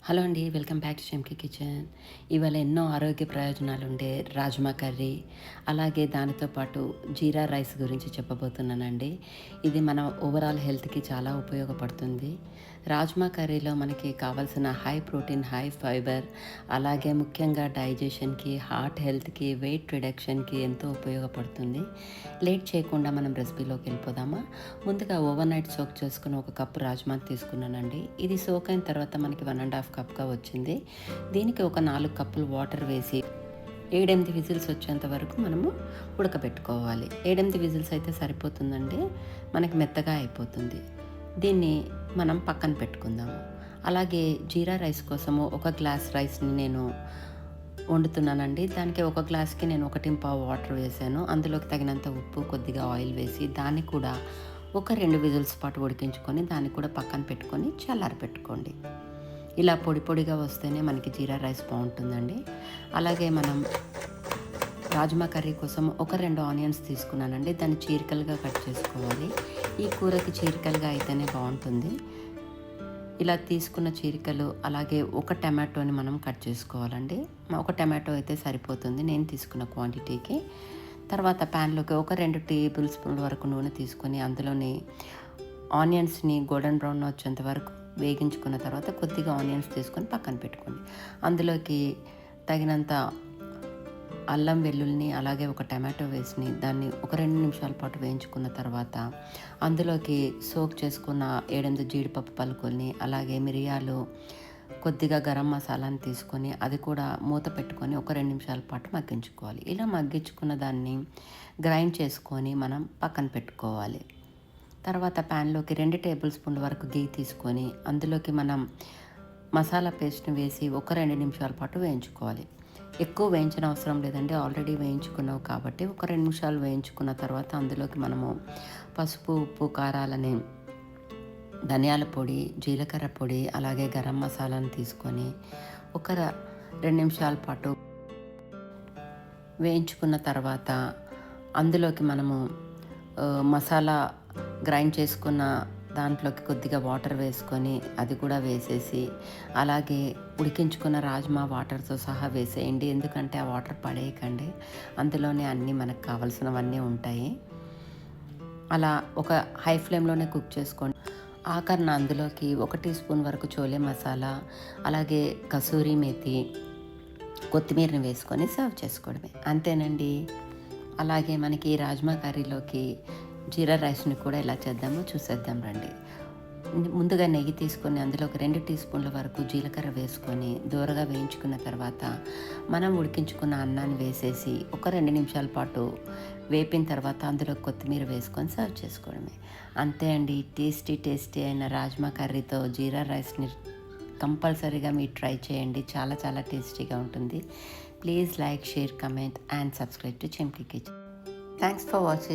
Hello అండి, welcome back to Chenki kitchen. ఇవాళ ఎన్నో ఆరోగ్య ప్రయోజనాలు ఉండే రాజ్మా కర్రీ, అలాగే దానితో పాటు జీరా రైస్ గురించి చెప్పబోతున్నానండి. ఇది మన ఓవరాల్ హెల్త్కి చాలా ఉపయోగపడుతుంది. రాజ్మా కర్రీలో మనకి కావాల్సిన హై ప్రోటీన్, హై ఫైబర్, అలాగే ముఖ్యంగా డైజెషన్కి, హార్ట్ హెల్త్కి, వెయిట్ రిడక్షన్కి ఎంతో ఉపయోగపడుతుంది. లేట్ చేయకుండా మనం రెసిపీలోకి వెళ్ళిపోదామా. ముందుగా ఓవర్ నైట్ సోక్ చేసుకుని ఒక కప్పు రాజ్మా తీసుకున్నానండి. ఇది సోక్ అయిన తర్వాత మనకి 1.5 కప్గా వచ్చింది. దీనికి ఒక 4 కప్పులు వాటర్ వేసి 7-8 విజిల్స్ వచ్చేంత వరకు మనము ఉడకబెట్టుకోవాలి. 7-8 విజిల్స్ అయితే సరిపోతుందండి, మనకి మెత్తగా అయిపోతుంది. దీన్ని మనం పక్కన పెట్టుకుందాము. అలాగే జీరా రైస్ కోసము ఒక గ్లాస్ రైస్ని నేను వండుతున్నానండి. దానికి ఒక గ్లాస్కి నేను 1.25 వాటర్ వేసాను. అందులోకి తగినంత ఉప్పు, కొద్దిగా ఆయిల్ వేసి దాన్ని కూడా ఒక 2 విజిల్స్ పాటు ఉడికించుకొని దాన్ని కూడా పక్కన పెట్టుకొని చల్లారి పెట్టుకోండి. ఇలా పొడి పొడిగా వస్తేనే మనకి జీరా రైస్ బాగుంటుందండి. అలాగే మనం రాజ్మా కర్రీ కోసం ఒక 2 ఆనియన్స్ తీసుకున్నానండి. దాన్ని చీరికలుగా కట్ చేసుకోవాలి. ఈ కూరకి చీరికలుగా అయితేనే బాగుంటుంది. ఇలా తీసుకున్న చీరికలు, అలాగే ఒక టమాటోని మనం కట్ చేసుకోవాలండి. ఒక టమాటో అయితే సరిపోతుంది నేను తీసుకున్న క్వాంటిటీకి. తర్వాత ప్యాన్లోకి ఒక 2 టేబుల్ స్పూన్ల వరకు నూనె తీసుకొని అందులోని ఆనియన్స్ని గోల్డెన్ బ్రౌన్ వచ్చేంత వరకు వేగించుకున్న తర్వాత కొద్దిగా ఆనియన్స్ తీసుకొని పక్కన పెట్టుకోండి. అందులోకి తగినంత అల్లం వెల్లుల్లిని, అలాగే ఒక టమాటో వేసి దాన్ని ఒక 2 నిమిషాల పాటు వేయించుకున్న తర్వాత అందులోకి సోక్ చేసుకున్న 7-8 జీడిపప్పు పలుకుల్ని, అలాగే మిరియాలు, కొద్దిగా గరం మసాలాని తీసుకొని అది కూడా మూత పెట్టుకొని ఒక 2 నిమిషాల పాటు మగ్గించుకోవాలి. ఇలా మగ్గించుకున్న దాన్ని గ్రైండ్ చేసుకొని మనం పక్కన పెట్టుకోవాలి. తర్వాత ప్యాన్లోకి 2 టేబుల్ స్పూన్ల వరకు గీ తీసుకొని అందులోకి మనం మసాలా పేస్ట్ని వేసి ఒక 2 నిమిషాల పాటు వేయించుకోవాలి. ఎక్కువ వేయించిన అవసరం లేదండి, ఆల్రెడీ వేయించుకున్నావు కాబట్టి ఒక 2 నిమిషాలు వేయించుకున్న తర్వాత అందులోకి మనము పసుపు, ఉప్పు, కారాలని, ధనియాల పొడి, జీలకర్ర పొడి, అలాగే గరం మసాలాను తీసుకొని ఒక 2 నిమిషాల పాటు వేయించుకున్న తర్వాత అందులోకి మనము మసాలా గ్రైండ్ చేసుకున్న దాంట్లోకి కొద్దిగా వాటర్ వేసుకొని అది కూడా వేసేసి, అలాగే ఉడికించుకున్న రాజ్మా వాటర్తో సహా వేసేయండి. ఎందుకంటే ఆ వాటర్ పడేయకండి, అందులోనే అన్నీ మనకు కావాల్సినవన్నీ ఉంటాయి. అలా ఒక హై ఫ్లేమ్లోనే కుక్ చేసుకోండి. ఆఖరిన అందులోకి 1 టీ స్పూన్ వరకు చోలే మసాలా, అలాగే కసూరి మేతి, కొత్తిమీరని వేసుకొని సర్వ్ చేసుకోవడమే, అంతేనండి. అలాగే మనకి రాజ్మా కర్రీలోకి జీరా రైస్ని కూడా ఎలా చేద్దామో చూసేద్దాం రండి. ముందుగా నెయ్యి తీసుకొని అందులో ఒక 2 టీ స్పూన్ల వరకు జీలకర్ర వేసుకొని దూరగా వేయించుకున్న తర్వాత మనం ఉడికించుకున్న అన్నాన్ని వేసేసి ఒక 2 నిమిషాల పాటు వేపిన తర్వాత అందులో కొత్తిమీర వేసుకొని సర్వ్ చేసుకోవడమే, అంతే అండి. టేస్టీ అయిన రాజ్మా కర్రీతో జీరా రైస్ని కంపల్సరీగా మీరు ట్రై చేయండి. చాలా చాలా టేస్టీగా ఉంటుంది. Please like, share, comment and subscribe to Chenki kitchen. Thanks for watching.